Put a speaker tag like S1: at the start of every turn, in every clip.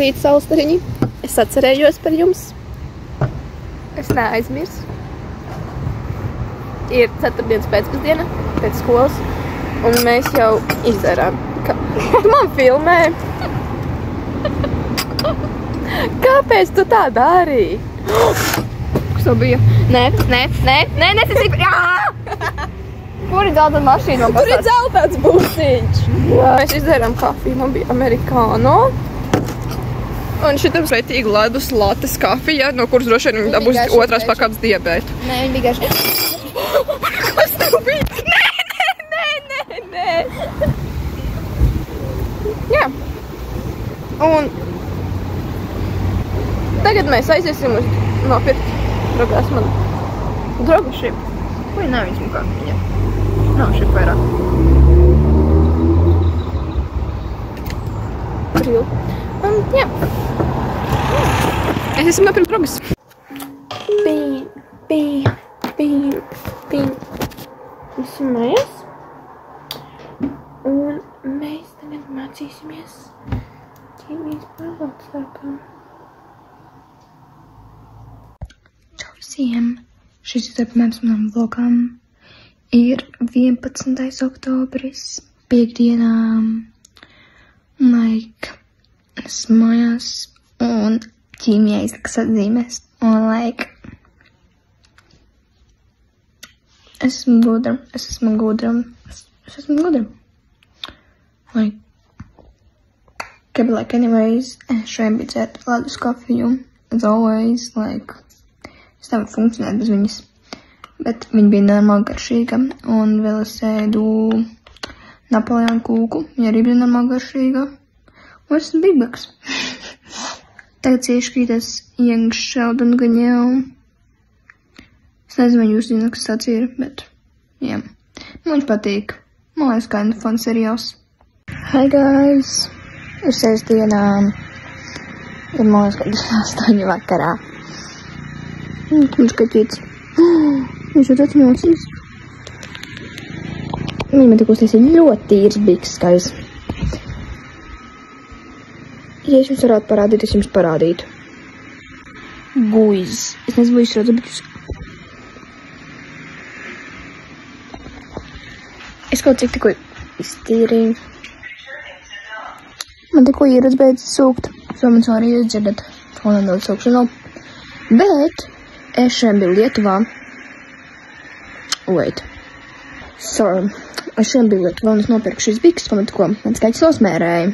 S1: Labrīt, saulstariņi. Es atcerējos par jums. Es neaizmirsu. Ir ceturtdienas pēcpusdiena pēc skolas, un mēs jau izdarām. Tu man filmē? Kāpēc tu tā darīji? Kas to bija? Nē, nesasīk. Kur ir dzeltena mašīna?
S2: Tur ir dzeltens būsiņš.
S1: Mēs izdarām kafiju, man bija amerikāno. Un šitam sveitīgu ledus lates kafija, no kuras droši vien viņi dabūs otrās pakāpes diabētu.
S2: Nē, viņi bija garši.
S1: Kas tev bija? Nē. Jā. Un tagad mēs aiziesim uz nopirkt drogās man drogu šip. Vai nav viņš mukā? Jā. Nav šip vairāk. Brīl. Un jā. Es esmu nopirkt drogas. Esmu mājās. Un mēs tagad mācīsimies ķīmijas pārbaudas darbā. Čau visiem! Šis ir apmērs manam vlogam. Ir 11. oktobris, piekdienā. Esmu mājās un ķīmijā izlikas atzīmes. Un esmu gudra. Anyways, šodien bija dzert ledus kafiju. As always, es nevaru funkcionēt bez viņas. Bet viņa bija normāli garšīga. Un vēl es ēdu Napoleonu kūku. Viņa arī bija normāli garšīga. Un es esmu bigbaks. Tagad cieši krītas Young Sheldon gaņēl. Es nezinu, vai jūs zināt, kas tāds ir, bet jā. Man viņš patīk. Man liekas, kā fun seriāls. Hi guys! Ir sestdienā. Ir man liekas, kad 8 vakarā. Mums kaķīts. Viņš ir tāds nosīs. Viņa man tik uztaisīja ļoti tīrs biks, skais. Ja es jums varētu parādīt, es jums parādītu. Guiz. Es nezinu, vai jūs redzat, bet jūs... Es kaut cik tikko iztīrīju. Man tikko ieradz beidzas sūkt. So man arī jūs dzirdat fonā daudz sūkšanu. Bet es šodien biju Lietuvā. Wait. Sorry. Es šodien biju Lietuvā un es nopirku šīs biks, ko man tikko mans kaķis nosmērēja.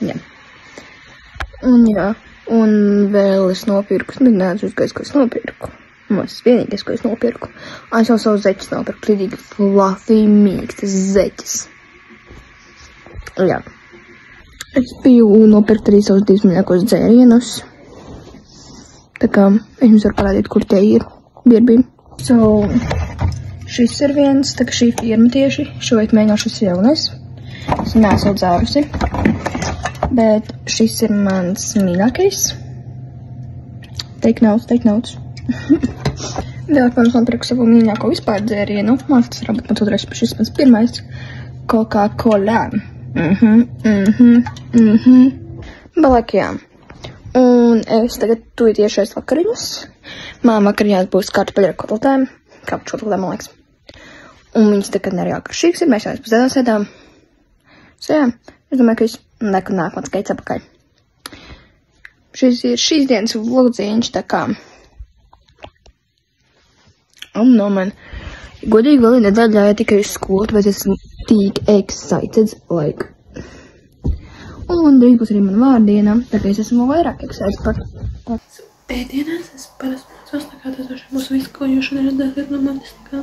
S1: Jā. Un jā. Un vēl es nopirku. Es neatceros, ko es nopirku. Tas vienīgais, ko es nopirku. Es jau savu zeķis nopirku. Lidīgi fluffy, mīkstas zeķis. Jā. Es biju nopirkt arī savus 2 mīļākos dzērienus. Tā kā es jums varu parādīt, kur tie ir. Bierbī. So, šis ir viens, tā kā šī firma tieši. Šoveit mēģināšu šis jaunais. Es neesmu dzērusi. Bet šis ir mans mīļākais. Take notes. Vēl, protams, nopirku savu mīļāko vispār dzērienu. Man tas varbūt mans otrais, šis mans pirmais. Coca-Cola. Balāk, jā. Un es tagad tūlīt iešais vakariņas. Man vakariņās būs kartupeļu ar kotletēm. Kāpēc kotletēm, man liekas. Un viņas tagad arī ākaršīgas ir. Mēs jau pusdēļās ēdām. So, jā. Es domāju, ka es nekad nāk mans skaits apakaļ. Šis ir šīs dienas vlogdziņš, tā kā... No man, godīgi vēl ir nedēļā, ja tikai uz skolu, tāpēc esmu tik excited, Un drīz būs arī man vārdiena, tāpēc esmu vairāk excited par... Pēdienās es parasti mācos, tā kā tas būs viss, ko jūs šodien redzēsiet no manis, tā kā...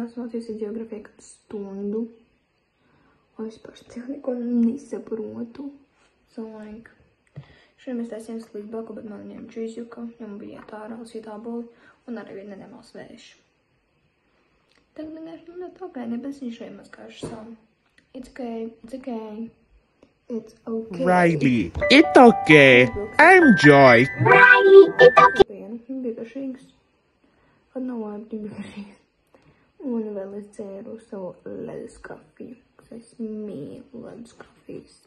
S1: Es mācījos ģeogrāfiju kādu stundu. Es paši neko nesaprotu. Šodien mēs taisījām slīdbaku, bet man ņēma čīzjuka, jo man bija ārā lasīt āboli un arī viena neņemās vēši. Tagad vienkārši ļoti ok, nebēc viņš šeit mazgājuši savu. It's okay, it's okay. It's okay.
S3: Riley, it's okay. I'm Joy.
S1: Riley, it's okay. Viņa bija garšīgas. Pat nav labi, viņa bija garšīgas. Un vēl es dzēru savu ledus kafiju, kas es mīlu ledus kafijas.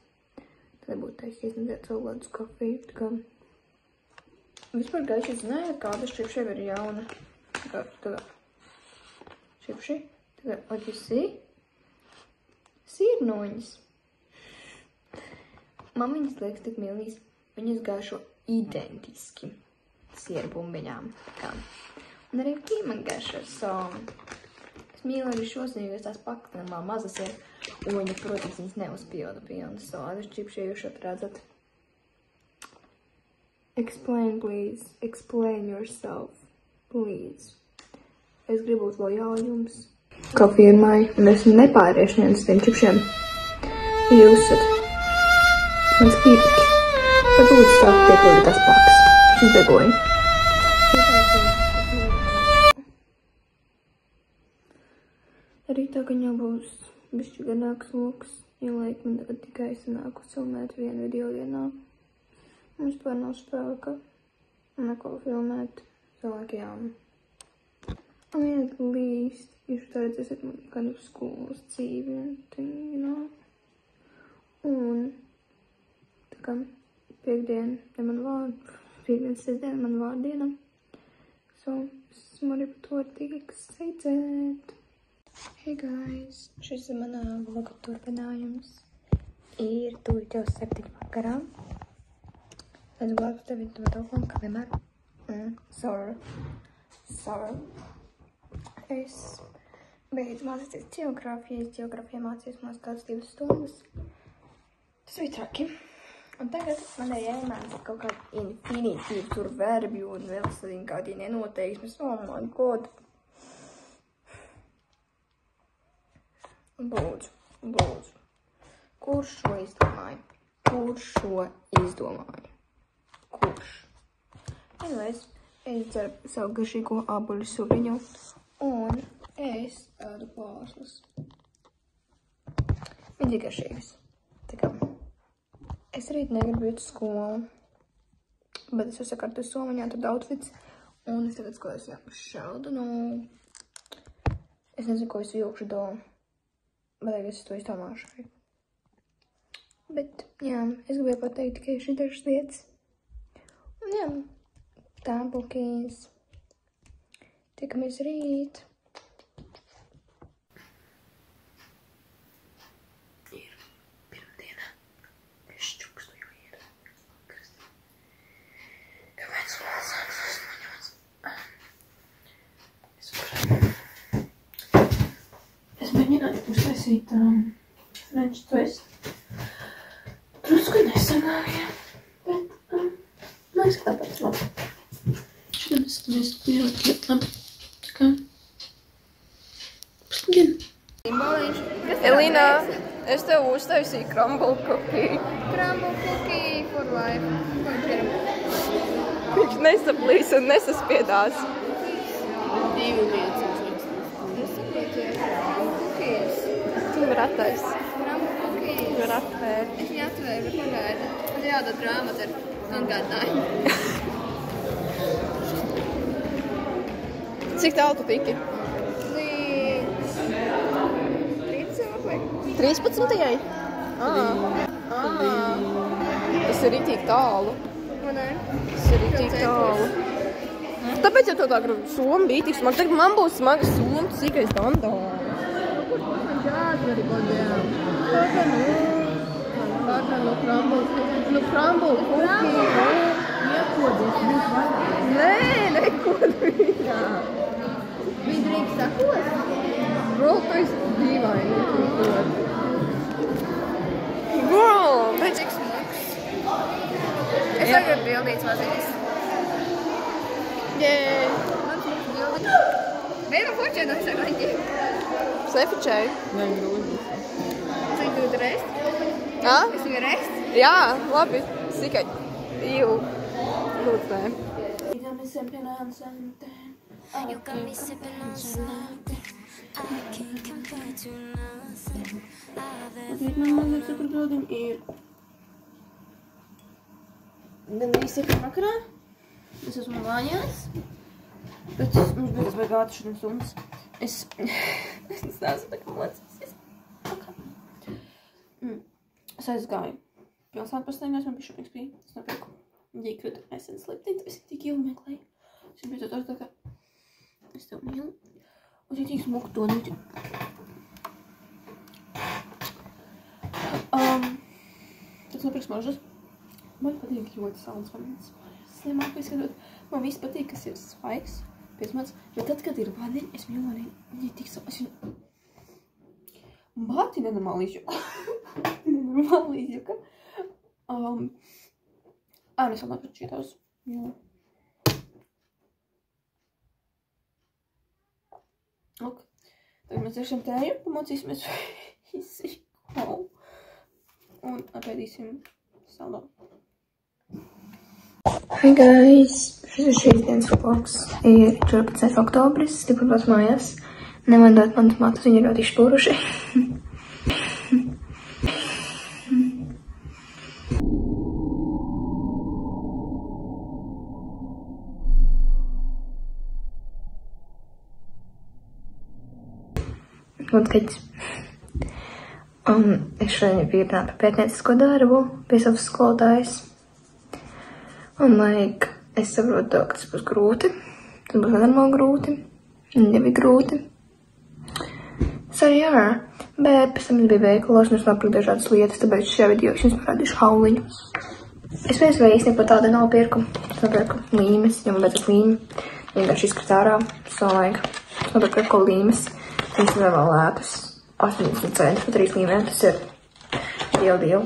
S1: Tad būtu taisties nedzēt savu ledus kafiju. Tā kā vispār gaiši zinājāt, kāda šķipšiem ir jauna. Tā kā šķipši. Tā kā, what you see? Sīrnoņas. Man viņas liekas tik mīlīs. Viņas gājušo identiski sierbumbiņām. Un arī man gājušo savu. Es mīlu arī šos, jo tās pakas normāli mazas ir. Un viņa, protams, viņas neuzpilda pilnas sodas čipši, jūs šeit redzat. Explain, please. Explain yourself. Please. Es gribu būt lojāli jums. Kafija ir maija, un es nepāriešu neviens tiem čipšiem. Jūs esat mans kīpki. Tad lūdzu sāk piepildīt tās pakas. Es uzdegoju. Arī tā, ka jau būs bišķi garāks loks, jo laik man tagad tikai sanāk uzfilmēt vienu video dienā. Mums to nav spēka neko filmēt cilvēkiem. Un at least, jūs tā redzēsiet man kādu skolas dzīvi un thing, you know. Un tā kā piekdien ir man vārdu, piekdien sestdien man vārdiena. So, esmu arī par to var tik excited. Hey guys, šis ir manā vloga turpinājums. Ir tūlīt jau 7 vakarā. Es glābu tevi to telefonu, kā vienmēr. Sorry. Es beidzu mācīties ģeogrāfiju. Ģeogrāfijā mācījos mās kādas 2 stundas. Tas bija traki. Un tagad man ir jāiemācīt kaut kādi infinitīvi, tur verbi un vēl sadien kādi nenoteiksmes. Oh my god. Lūdzu. Kurš šo izdomāja? Kurš? Anyways, es dzeru savu garšīgo āboļu supiņu. Un es tādu pārslas. Viņi ir garšīgas. Tā kā es rīt negribu iet uz skolu. Bet es sakārtoju somiņā, tad outfits. Un es tagad skatos šādu, es nezinu, ko es vilkšu do. Bet tagad es to izdomāšu. Bet, jā, es gribēju pateikt tikai šī dažas lietas. Un jā, tā bukīs. Tikamies rīt. Ir pirmdiena. Es čukstu jau ir. Kāpēc man sāks uzmaņos? Es mēģināju uztaisīt French twist. Drusku nesanāja. Bet, man liekas, ka tāpēc labi. Šodien es nestu pielikt labi.
S2: Elīna, es tev uztaisīju crumble cookie.
S1: Crumble cookie for life.
S2: Viņš nesaplīs un nesaspiedās.
S1: 2 lietas. Es saprotu, cookies.
S2: Tu var attais.
S1: Crumble cookies.
S2: Tu var atvērt.
S1: Es viņu atvēru, bet pagaida. Man jādod grāmata ar atgādinājumu.
S2: Cik tālu tu tiki?
S1: Līdz
S2: 13. Tas ir ritīgi tālu. Tas ir ritīgi tālu. Tāpēc jau tā grib soma bija tik smaga. Tagad man būs smaga soma, tas īkais dandāli. Crumble cookie. Nē, nekod viņā.
S1: Viņi drīkst sakot?
S2: Bro, tu esi dīvaini. Bro, bet
S1: Cik smags. Es arī gribu bildīts mazītis.
S2: Jē.
S1: Man smags bildīts. Vienu počē no visā gaņķi.
S2: Sefičēju.
S1: Cik tu rest?
S2: Ā?
S1: Es viņu rest?
S2: Jā, labi. Sikai. Jū. Lūdzu, nē.
S4: You got me sipping on something I can't compare to nothing I've ever
S2: Gandrīz 7 vakarā. Es esmu mājās. Bet mums beidzas vajag ātrušanas stundas. Es neesmu tā kā mocīsies. Es aizgāju. Pilsētu pastaigās, man bišķi bija. Es nopirku ģīkrutu esens sliptīti. Es tik ilgi meklēju. Es beidzot tā kā es tev mīlu. Un es tik smuku tonīti. Tas nopirks mažas. Man patīk ļoti salds vanīts. Es nemāku izskatot. Man viss patīk, kas ir svaigs, piesmats. Bet tad, kad ir vaniņa, es viņu vaniņu tik salds. Es viņu... Bāti nenormāli izjuka. Nenormāli izjuka. Es vēl nopirku šītās. Jā. Ok. Tagad mēs dzeršam tēju, pamocīsimies visi. Un apēdīsim saldā.
S1: Hi guys! Šis ir šīs dienas vlogs. Ir 14. oktobris, stiprināts mājās. Nemandot manas matus, viņi ir ļoti izšpūruši. Lūdzu, es šodien biju par pētniecisko darbu pie savas skolotājas. Un, es saprotu to, ka tas būs grūti. Tas būs nenormāli grūti. Jau ir grūti. So, jā. Bet pēc tam es biju veikalos un es nopirku dažādas lietas, tāpēc šajā video es jums parādīšu hauliņu. Es viens vai īstenībā par tādu nopirku. Es nopirku līmes, jo man beidzas līme. Vienkārši izkrīt ārā. So, es nopirku eko līmes. Tas ir vēl lētas. 80 centi par 3 līmēm. Tas ir dievu.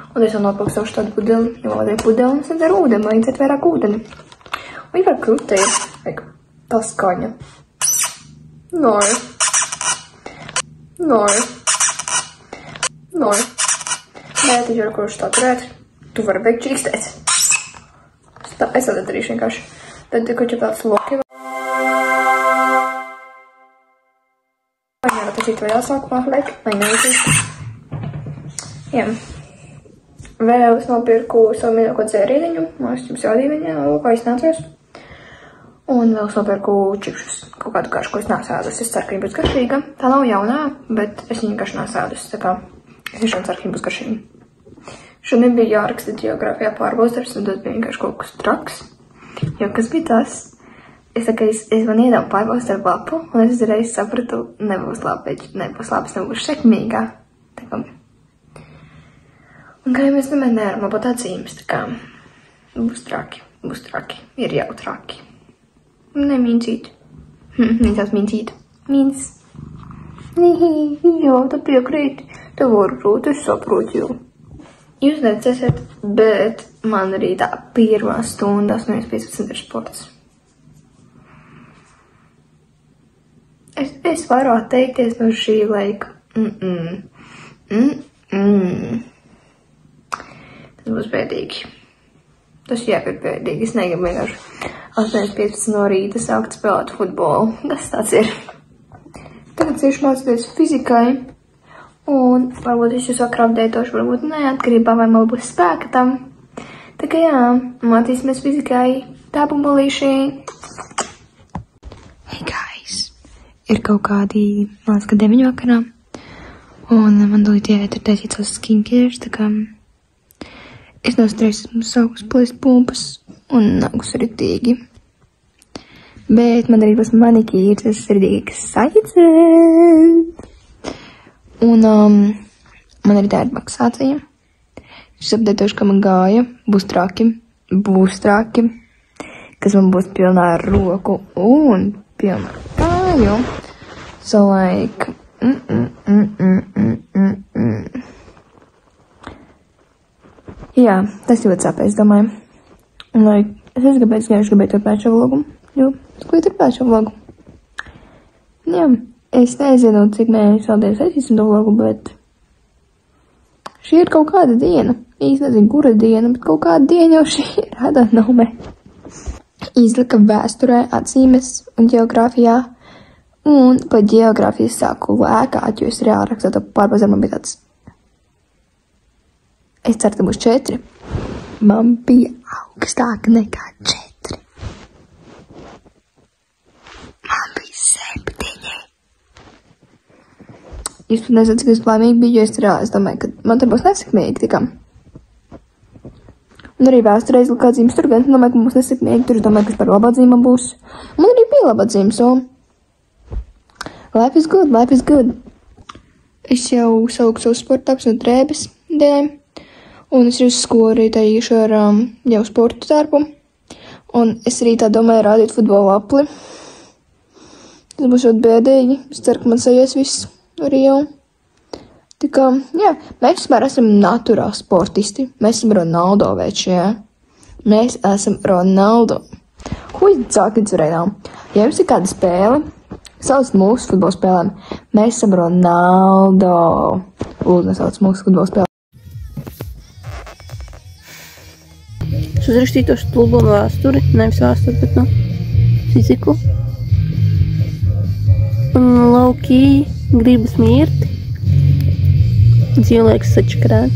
S1: Un es jau nopirku savu tādu pudeli, jo man vajag pudeli, un es nedzeru ūdeni, man vajadzētu vairāk ūdeni. Un vispār krūte ir, tā skaņa. Nori. Bet, ja kurš tā turēt, tu vari beigt čīkstēt. Es tā darīšu vienkārši. Tad, kad jau tāds loki. Vai tas ir vēl sākumā, lai neizīt. Jā. Vēl es nopirku savu mīļāko dzērīniņu, es jums jādīju viņa, kā es nācos. Un vēl es nopirku čipšus, kaut kādu garšu, ko es nāsādus. Es ceru, ka viņa būs garšīga. Tā nav jaunā, bet es viņu vienkārši nāsādus, tā kā es tiešām ceru, ka viņa būs garšīga. Šodien bija jāraksta geogrāfijā pārbaudars, un tas bija vienkārši kaut kas traks. Jo kas bija tas? Es man iedāvu pārbaudars lapu, un es uzreiz sapratu, nebūs labi, es nebūšu sekmīgā. Tā kā... Un kā jau mēs nemēr nevaram labot atzīmes, tā kā būs traki, ir jau traki. Nemīncīt. Mīncās mīncīt. Mīns. Jā, tā piekrīt. Tev varbūt, es saprotu jau. Jūs necesiet, bet man arī tā pirmā stunda 8:15 ir sports. Es varu atteikties no šī laika. Tas būs bēdīgi. Tas jāpēc bēdīgi. Es negribu vienkārši 8:15 no rīta sākt spēlēt futbolu. Tas tāds ir. Tagad cieši mācīties fizikai. Un varbūt es jūs vakarā apdeitošu, varbūt neatkarībā, vai man būs spēka tam. Tā kā jā, mācīsimies fizikai. Tā bumbolīšī. Hey guys. Ir kaut kādi, man liekas, ka 9 vakarā. Un man dolīt jāiet ar taisīt savus skincares, tā kā... Es no stresa esmu sākus plēst pumpas un nākus ritīgi. Bet man arī būs manikīrs, tas ir ritīgi excited. Un man arī tā ir maksācija. Es apdētošu, ka man gāja, būs traki, kas man būs pilnā ar roku un pilnā ar kāju. So like... Jā, tas ļoti sāpēs, domāju. Un, es gribēju turpināt šo vlogu, jo es gribēju turpināt šo vlogu. Jā, es nezinu, cik mēs vēl taisīsim to vlogu, bet Šī ir kaut kāda diena. Īsti nezinu, kura diena, bet kaut kāda diena jau šī ir. I don't know, man. Izlika vēsturē, atzīmes un ģeogrāfijā. Un pa ģeogrāfiju sāku lēkāt, jo es reāli rakstot pārbaudām, man bija tāds. Es ceru, ka būs 4. Man bija augstāk nekā 4. Man bija 7. Jūs pat nezinu, cik es laimīgi biju, jo es reāli, es domāju, ka man tur būs nesekmīgi tikam. Un arī vēsturē izlika atzīmes tur, gan es domāju, ka būs nesekmīgi, tur es domāju, ka par labu atzīmu būs. Man arī bija laba atzīme, so. Life is good, life is good. Es jau sauku savus sportākus no drēbes dienām, un es arī uz skolu arī tā īšu ar jau sportu darbu, un es arī tā domāju rādīt futbola apli. Tas būs ļoti bēdīgi, es ceru, ka man sajies viss arī jau. Tā kā, jā, mēs vispār esam naturāli sportisti, mēs esam Ronaldo veči, jā. Mēs esam Ronaldo. Who is talking right now? Ja jums ir kāda spēle, sauc mūsu futbola spēlēm. Mēs esam Ronaldo. Lūdzu, nesauc mūsu futbola spēlēm.
S2: Es uzrakstīju to stulbo vēsturi, nevis vēsturi, bet fiziku. Un laukī gribas mirti. Dzīvnieks sačakarēt.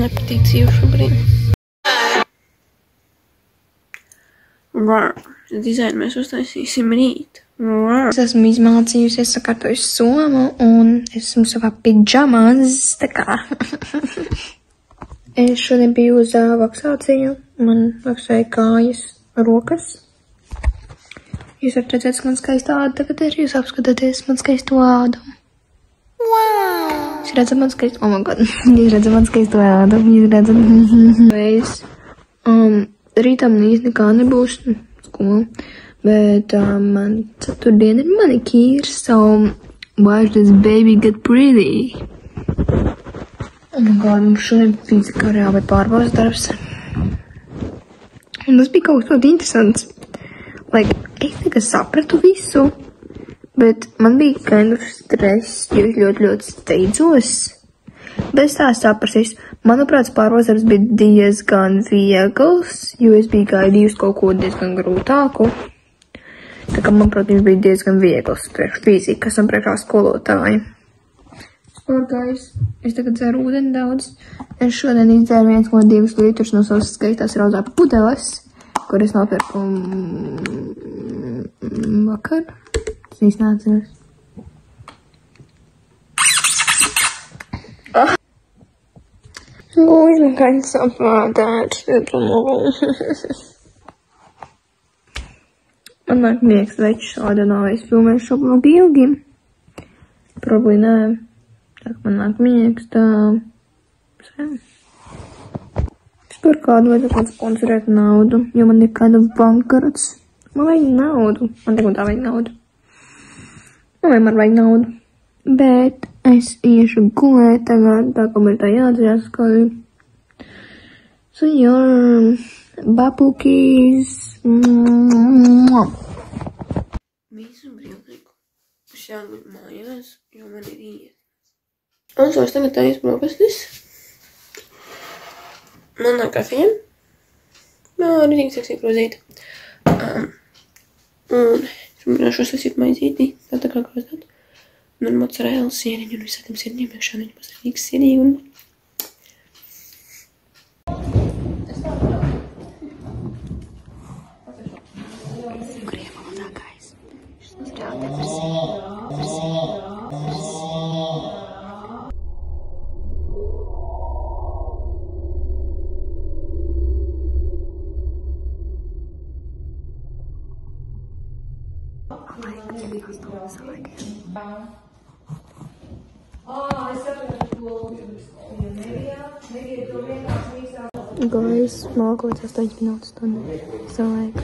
S2: Nepatīk dzīve šobrīd. Dizainu mēs uztaisīsim rīt.
S1: Es esmu izmācījusies, sakārtojusi somu, un esmu savā pidžamās, tā kā. Es šodien biju uz vaksāciju, man vaksēja kājas, rokas. Jūs varat redzēt, ka man skaista āda tagad ir, jūs apskatāties man skaisto ādu. Jūs redzat man skaisto, oh my god, jūs redzat man skaisto ādu, jūs redzat. Rītā man īsti nekā nebūs skola, bet man ceturtdien ir manikīrs, so watch this baby get pretty. Oh my god, mums šodien fizikā reāli pārbaudas darbs. Un tas bija kaut kas ļoti interesants. Like, es tikai sapratu visu, bet man bija kind of stress, jo es ļoti steidzos. Bet es tā saprasīs. Manuprāt, pārbaudas darbs bija diezgan viegls, jo es biju gaidījusi kaut ko diezgan grūtāku. Tā kā, manuprāt, viņš bija diezgan viegls priekš fizikas un priekšā skolotāja. Sporgājus. Es tagad dzeru ūdeni daudz. Es šodien izdzēru 1,2 litrus no savas skaistās rozā pudeles, kur es nopirku vakar. Es īsti neatceros. Lūdzu, man kāds sapātēts. Man nāk miegs večs, šāda nav, es filmēšu šo blogu ilgi. Probably nē. Tā kā man nāk miegs, tā. Es par kādu vajadzētu sponsorēt naudu, jo man ir kind of bankarots. Man vajag naudu. Man tik un tā vajag naudu. Man vienmēr vajag naudu. Bet es iešu gulēt tagad, tā kā man tā jāatcerās kādi. So, jā, babukīs.
S2: Visu brīvlaiku. Es jāguļ mājās, jo man ir iet. Un so es tagad taisa brokastis. Man nāk kafija. Arī tik seksīgi grozīta. Un es mēģināšu uzsasīt maizīti, tā kā grozāt. Un ar mozzarella sieniņu un visādiem sieniņiem iekšā viņa pasarīgs sienīgi un...
S1: Kuriem valodā, guys? Šis ir jādepresi. Guys, mākots 8 minūtes stundu. So, like,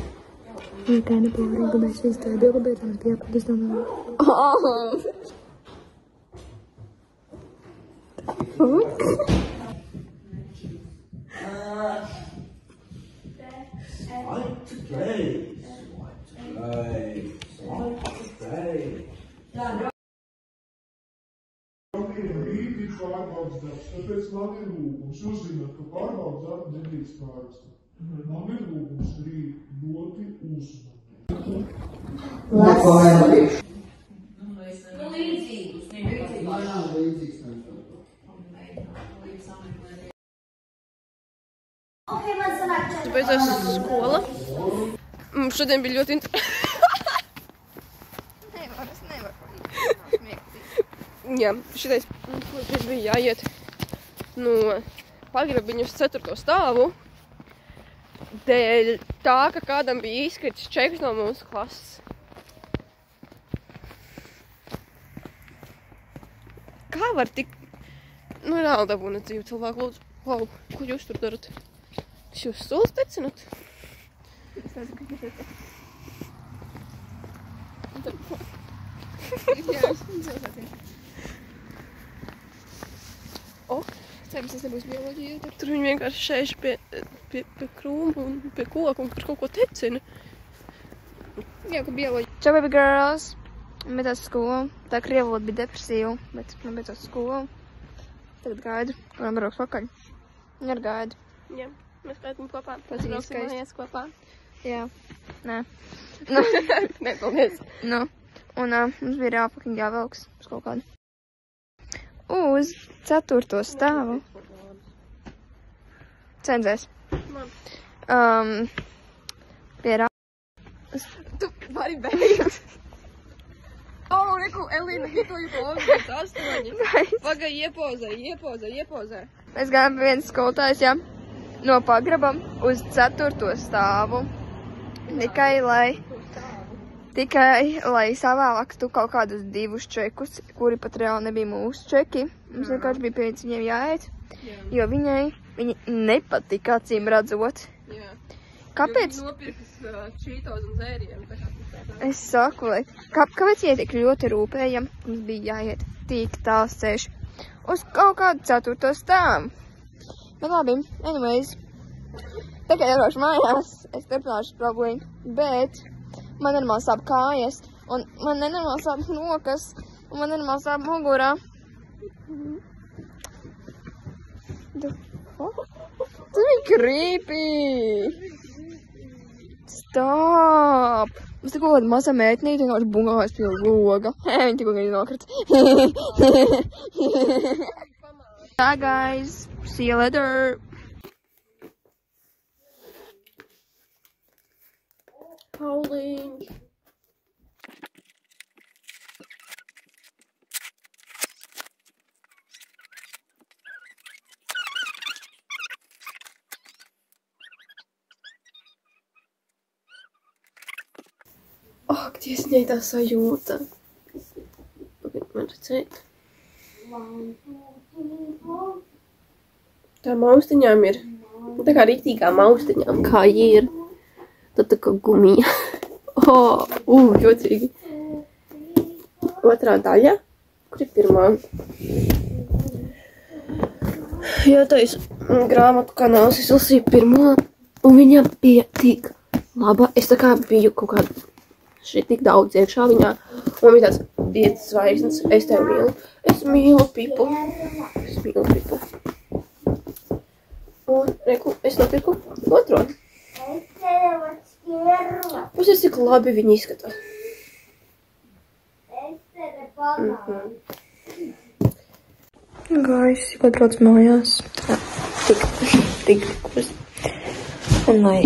S1: we're kind of boring, but mēs visi tādā bildi, bet mēs bijām, es domāju.
S5: Swipe to play. Swipe to play. Swipe to play. darbs. Tāpēc man ir lūgums. Jūs zināt, ka pārbaudas darbu nedrīkst pārrakstīt. Man ir lūgums rīt ļoti uzmanīgi.
S2: Beidzās skola. Mums šodien bija ļoti Jā, šitais bija jāiet no pagrabiņu uz 4. stāvu dēļ tā, ka kādam bija izkritis čeks no mūsu klases. Kā var tik... Nu, reāli dabūna dzīvi cilvēku, lūdzu. Klau, ko jūs tur darat? Es jūs solis tecinat? Es nezinu, ka jūs tecinat. Jā, es solis tecinat. O, cerams, tas nebūs bioloģija. Tur viņi vienkārši šēž pie krūma un pie koka un par kaut ko tecina. Jā, ka bioloģija.
S1: Čau, baby girls! Beidzās skolu. Tā krievu valoda bija depresīva, bet man beidzās skolu. Tagad gaidu, varam brauks pakaļ. Viņa ir gaidu.
S2: Jā, mēs gaidām kopā.
S1: Tas ir
S2: brauksim
S1: skaisti.
S2: mājās kopā.
S1: Jā. Nē.
S2: Nē, paldies.
S1: Nu. Un mums bija jāpakiņ jāvelks uz kaut kādu. Uz 4. stāvu. Cenzēs. Pie rā...
S2: Tu vari beigt. O, reku, Elīna, hitoju pauzi, 8. Pagai, iepozē.
S1: Mēs gājām pie vienas skolotājas, jā, no pagraba uz 4. stāvu. Tikai, lai savāktu kaut kādus 2 čekus, kuri pat reāli nebija mūsu čeki. Mums vienkārši bija pēc viņiem jāiet, jo viņi nepatika, acīm redzot.
S2: Jā.
S1: Kāpēc?
S2: Jo viņi nopirkas čītos un zēriem.
S1: Es saku, kāpēc viņi tik ļoti rūpējam? Mums bija jāiet tik tāls ceļš uz kaut kādu 4. stāvu. Bet labi, anyways. Tagad ierošu mājās, es turpināšu problēmu, bet man nenormāli sāp kājas, un man nenormāli sāp rokas, un man nenormāli sāp mugurā. Tas bija creepy! Stop! Mums te kaut kāda maza mētnīte vienkārši bungājas pie loga. Viņa tikko gan nokrita. Bye guys! See you later!
S2: Pauliņš. Ak, tiesņai tā sajūta. Pagad man redzēt. Tā maustiņām ir. Tā kā rīktīgā maustiņām, kā ir. Tad tā kā gumija. Jocīgi. Otrā daļa. Kur ir pirmā? Jā, tais grāmatu kanāls es lasīju pirmo. Un viņa bija tik laba. Es tā kā biju kaut kāda šeit tik daudz iekšā viņā. Un bija tāds 5 zvaigznes. Es tev mīlu. Es mīlu Pipu. Un, reku, es nopirku otro. Pusies, cik labi viņi izskatās.
S1: Guys, tikko brauc mājās. Tik. Un man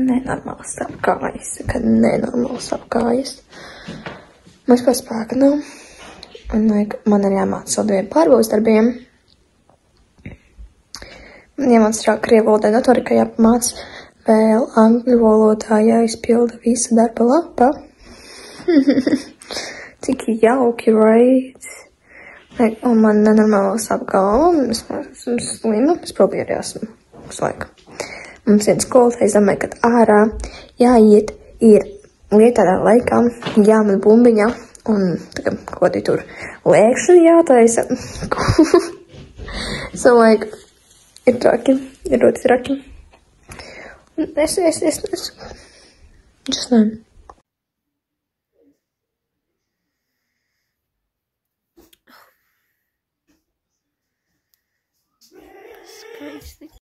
S1: nenormāli sāp kājas. Kad nenormāli sāp kājas. Mums kā spēka nav. Un man ir jāmāc vēl 2 pārbaudas darbiem. Man jāmāc krievu valodā datorika jāpamāc. Vēl angļu valodā jāizpilda visa darba lapa. Cik jauki, right? Un man nenormāli sāp galva, un es esmu slima. Es probably arī esmu uz laiku. Mums viens skolotājs domāja, ka ārā jāiet ir lietā laikā, jāmet bumbiņā, un tā kā tur lēkšana jātaisa. So, ir traki, ir ļoti traki. Es just nē.
S2: Kaisti.